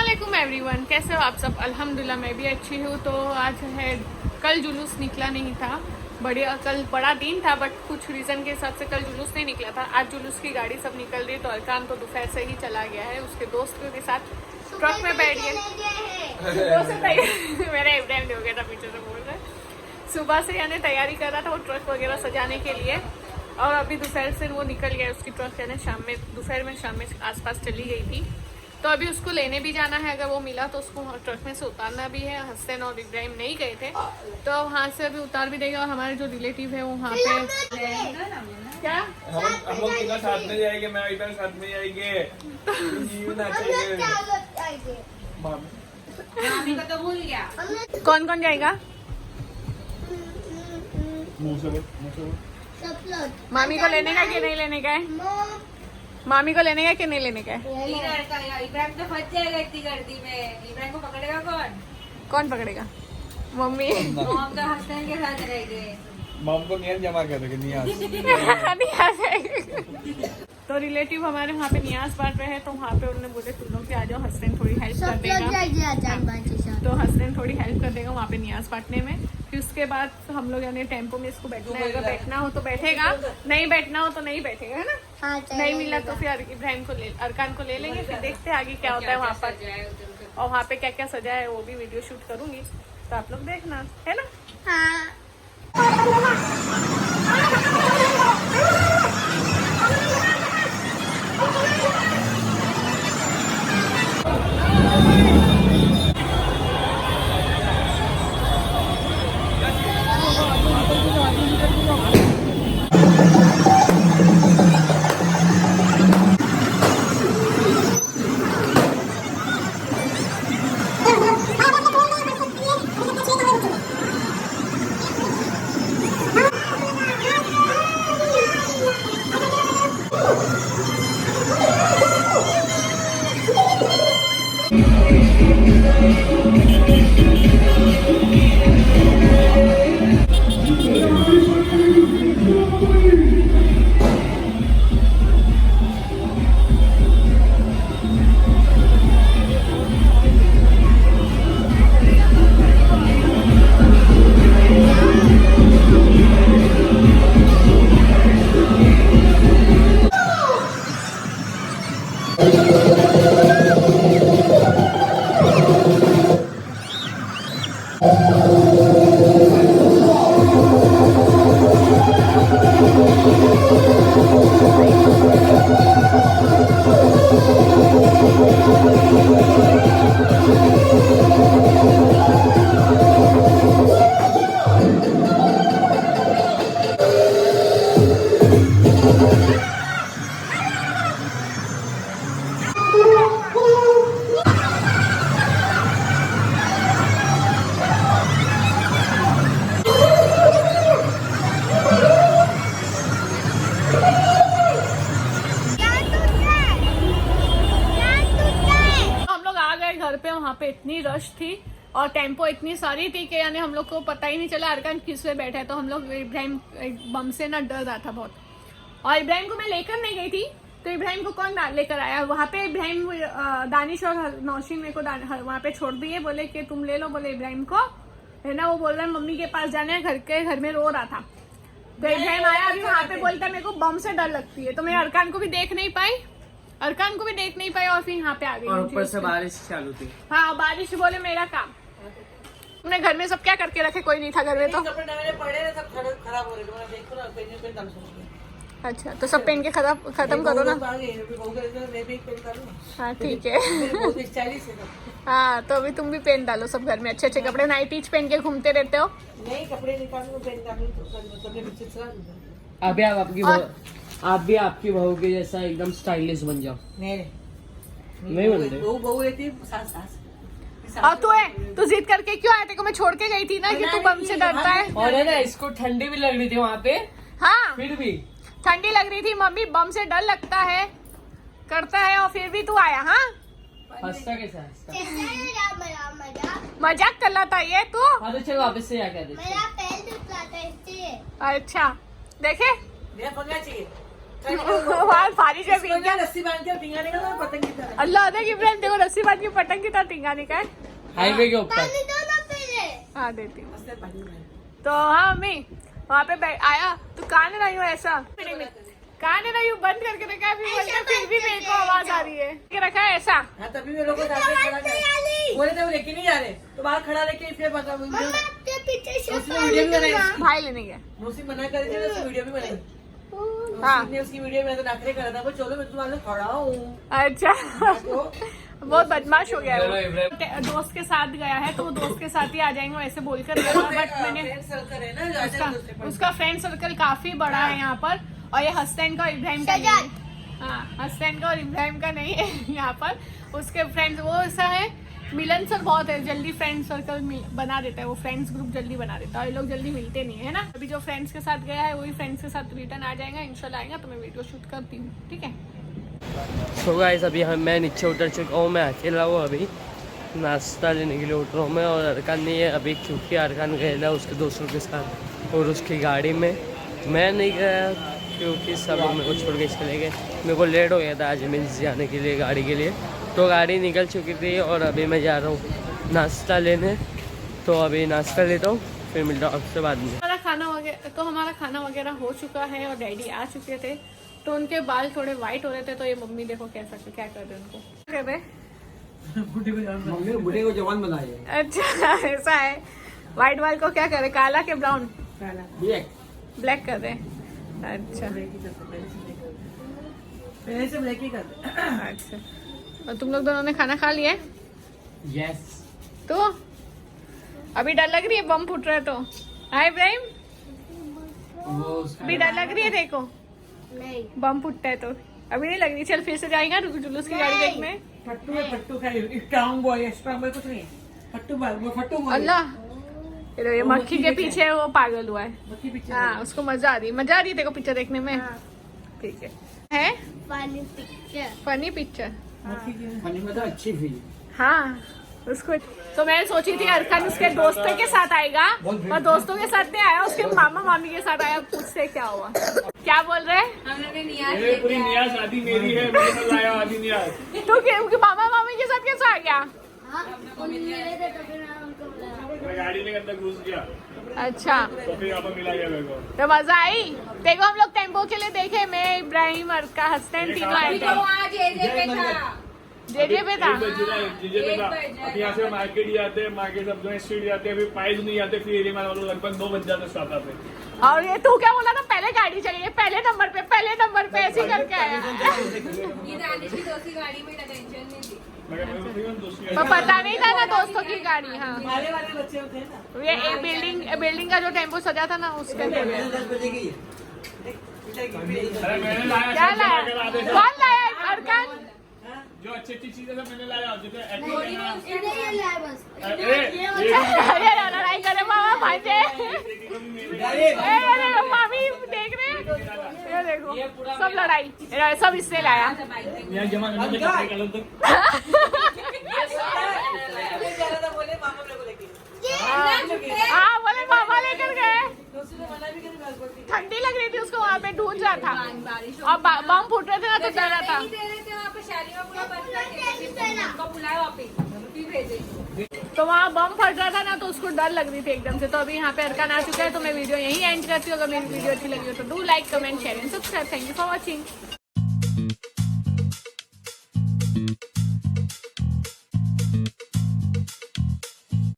अस्सलामुअलैकुम एवरीवन, कैसे हो आप सब। अल्हम्दुलिल्लाह मैं भी अच्छी हूँ। तो आज है, कल जुलूस निकला नहीं था, कल बड़ा दिन था, बट कुछ रीज़न के हिसाब से कल जुलूस नहीं निकला था। आज जुलूस की गाड़ी सब निकल रही। तो अरकान तो दोपहर से ही चला गया है, उसके दोस्तों के साथ ट्रक में बैठ गए। मेरा इब्राहिम हो गया था, पीछे से बोल रहे। सुबह से यानी तैयारी कर रहा था वो ट्रक वगैरह सजाने के लिए, और अभी दोपहर से वो निकल गया। उसकी ट्रक यानी दोपहर में शाम में आसपास चली गई थी। तो अभी उसको लेने भी जाना है। अगर वो मिला तो उसको ट्रक में से उतारना भी है। हसन और इब्राहिम नहीं गए थे, तो वहाँ से अभी उतार भी देगा। और हमारे जो रिलेटिव है वो वहाँ पे क्या हम लोग तीनों साथ में जाएंगे, मैं इधर साथ में जाएंगे। तो भूल गया। कौन कौन जाएगा? मामी को लेने का कि नहीं लेने का है? मामी को लेने का कि नहीं लेने का है? इब्राहिम तो फंस जाएगा इतनी गर्दी में। इब्राहिम को पकड़ेगा कौन? कौन पकड़ेगा? मम्मी। हम तो हसन के साथ रहेंगे। मम को नियम जमा कर देंगे, नियाज। तो रिलेटिव हमारे वहाँ पे नियाज बांट रहे हैं, तो वहाँ पे उन्होंने बोले तुम लोग भी आ जाओ, हसन थोड़ी हेल्प कर देगा। तो हसन थोड़ी हेल्प कर देगा वहाँ पे नियाज बांटने में। फिर उसके बाद हम लोग यानी टेम्पो में इसको बैठना है। अगर बैठना हो तो बैठेगा, नहीं बैठना हो तो नहीं बैठेगा, है ना? नहीं मिला तो फिर इब्राहिम को अरकान को ले लेंगे। फिर देखते हैं आगे क्या होता है वहाँ पर, और वहाँ पे क्या क्या सजा है वो भी वीडियो शूट करूंगी, तो आप लोग देखना, है ना? हाँ। घर पे वहाँ पे इतनी रश थी और टेम्पो इतनी सारी थी कि यानी हम लोग को पता ही नहीं चला अरकान किस पे बैठा है। तो हम लोग इब्राहिम बम से ना डर रहा था बहुत, और इब्राहिम को मैं लेकर नहीं गई थी, तो इब्राहिम को कौन लेकर आया? वहाँ पे इब्राहिम, दानिश और नौशीन मेरे को वहाँ पे छोड़ दिए, बोले कि तुम ले लो, बोले इब्राहिम को, है ना? वो बोल रहा है मम्मी के पास जाना है, घर में रो रहा था। तो इब्राहिम आया, अभी वहाँ पे बोलता है मेरे को बम से डर लगती है। तो मैं अरकान को भी देख नहीं पाई और फिर यहाँ पे आ गई। और ऊपर से बारिश चालू थी। हाँ, बारिश बोले मेरा काम। तुमने घर में सब क्या करके रखे? कोई नहीं था घर में तो। खराब हो रहे। अच्छा, तो सब पहन के खत्म करो ना। हाँ ठीक है। हाँ, तो अभी तुम भी पहन डालो सब घर में अच्छे अच्छे कपड़े। नाइटीज पहन के घूमते रहते हो। नहीं, कपड़े अभी आप भी आपकी बहू के जैसा एकदम स्टाइलिश बन जाओ। नहीं बनते। बहू रहती और तू जिद करके क्यों आया? तेको मैं छोड़ के गई थी ना कि तू बम से डरता है। और है ना, इसको ठंडी भी लग रही थी वहाँ पे। हाँ, फिर भी ठंडी लग रही थी। मम्मी बम से डर लगता है, करता है, और फिर भी तू आया। हाँ, हंसता कैसा हंसता? मजाक कर रहा था ये तू। हाँ तो चलो वापस से क्या कहते? अच्छा, देखे वहाँ बारिश में भीग गया। रस्सी बांध के टिंगाने का पतंग की तरह। अल्लाह देख इब्राहिम देखो रस्सी बांध की पतंग की तरह टिंगाने का है। हाईवे के ऊपर। हाँ देती हूँ। तो हाँ मम्मी वहाँ पे आया तो कान रही हूँ ऐसा कान रही हूँ बंद करके रखा है फिर भी मेरे को आवाज आ रही है कि रखा है ऐसा। हाँ तभी वे लोग को साथ में खड़ा कर बोले थे वो लेके नहीं जा रहे तो बाहर खड़ा लेके फिर बता उसमें वीडियो भी बनाई भाई लेने गया। मौसी मना कर रही थी उसकी वीडियो भी बनाई। हाँ उसने उसकी वीडियो में तो नाखरे कर रहा था वो चलो मैं तुम्हारे साथ खड़ा हूँ। अच्छा तो बहुत बदमाश हो गया है वो। दोस्त के साथ गया है तो वो दोस्त के साथ ही आ जाएंगे वैसे बोलकर गया बट मैंने फ्रेंड सर्कल है ना उसका फ्रेंड सर्कल काफी बड़ा है यहाँ पर और ये हसनैन का और इब्राहिम का नहीं है। हाँ हसनैन का और इब्राहिम का नहीं है यहाँ पर उसके फ्रेंड्स वो ऐसा है मिलन सर बहुत है जल्दी फ्रेंड सर्कल बना देता है वो फ्रेंड्स ग्रुप जल्दी बना देता है और ये लोग जल्दी मिलते नहीं है ना। अभी जो फ्रेंड्स के साथ गया है वही फ्रेंड्स के साथ रिटर्न आ जाएगा इंशाल्लाह आएगा तो मैं वीडियो शूट करती हूँ ठीक है। सो गाइस अभी मैं नीचे उतर चुका हूँ मैं अकेला हूँ अभी नाश्ता लेने के लिए उठ रहा हूँ मैं और अरकान नहीं है अभी क्योंकि अरकान गया उसके दोस्तों के साथ और उसकी गाड़ी में मैं नहीं गया क्योंकि सब मेरे को छोड़ के चले गए। मेरे को लेट हो गया था आज मीन्स जाने के लिए गाड़ी के लिए तो गाड़ी निकल चुकी थी और अभी मैं जा रहा हूँ नाश्ता लेने तो अभी नाश्ता लेता हूँ फिर मिलता हूँ आपसे बाद में। हमारा खाना वगैरह हो चुका है और डैडी आ चुके थे तो उनके बाल थोड़े वाइट हो रहे थे तो ये मम्मी देखो कैसा क्या कर रहे उनको कर रहे मम्मी बूढ़े को जवान बनाए। अच्छा ऐसा है व्हाइट बाल को क्या करे काला के ब्राउन ब्लैक कर रहे अच्छा पहले से ब्लैक ही कर अच्छा और तुम लोग दोनों ने खाना खा लिया यस तो अभी डर लग रही है बम फूट रहा है तो हाय इब्राहिम अभी डर लग रही है देखो नहीं बम फूटता है तो अभी नहीं लग रही चल फिर से जाएगा जुलूस की गाड़ी देखने फट्टू है फट्टू खाई स्ट्रांग बॉय कुछ नहीं फट्टू फट्टू बॉय अल्लाह ये मक्खी के पीछे वो पागल हुआ है मक्खी पीछे हाँ उसको मजा आ रही है देखो पिक्चर देखने में ठीक है फनी पिक्चर मक्खी की फनी मतलब अच्छी फिल्म हाँ उसको तो मैं सोची थी अरकान उसके दोस्तों के साथ आएगा और दोस्तों के साथ नहीं आया उसके मामा मामी के साथ आया पूछते क्या हुआ क्या बोल रहे हैं हम लोग ने नियाज ये पूरी नियाज शादी मेरी है मेरे साथ लाया आदि नियाज तो मामा मामी के साथ कैसे आ गया मैं गाड़ी में अंदर घुस गया अच्छा तो फिर यहाँ पर मिला गया मेरे को तो मजा आई देखो हम लोग टेम्पो के लिए देखे मैं इब्राहिम अरका हसनैन तीनों आए थे वहाँ जेजे पे था जेजे पे था जीजे पे था अब यहाँ से मार्केट जाते हैं मार्केट सब जो स्ट्रीट जाते हैं फिर पाइज नहीं आते फिर एरिया में लगभग 9 बज जाते स्टॉप पे। और ये तू क्या बोला था पहले गाड़ी चली है पहले नंबर पे ऐसे ही करके आया ये दानिश की दोस्ती गाड़ी में टेंशन नहीं थी तो पता नहीं था ना दोस्तों की गाड़ी हाँ वाले बच्चे होते हैं ना ये बिल्डिंग का जो टेम्पो सजा था ना उसके लिए 10 बजे की अरे मैंने लाया क्या लाया कौन लाया अरकान जो अच्छी चीजें सब मैंने लाया अरे लड़ाई करे मामा भांजे मामी देख रहे हैं ये देखो सब लड़ाई सब इससे लाया जमा बोले मामा मेरे को लेके हाँ बोले मामा लेकर गए दोस्तों ने मना भी करी बात बोलती ठंडी लग रही थी उसको वहाँ पे ढूंढ रहा था और बम फूट रहे थे ना तो डर रहा था नहीं दे रहे थे वहाँ पे शालियों पूरा बंद करके उनको बुलाया वापिस फिर भेजे तो वहाँ बम फट रहा था ना तो उसको डर लग रही थी एकदम से। तो अभी यहाँ पे अरकान आ चुका है तो मैं वीडियो यहीं एंड करती हूँ। अगर मेरी वीडियो अच्छी लगी हो तो do like comment share and subscribe. Thank you for watching.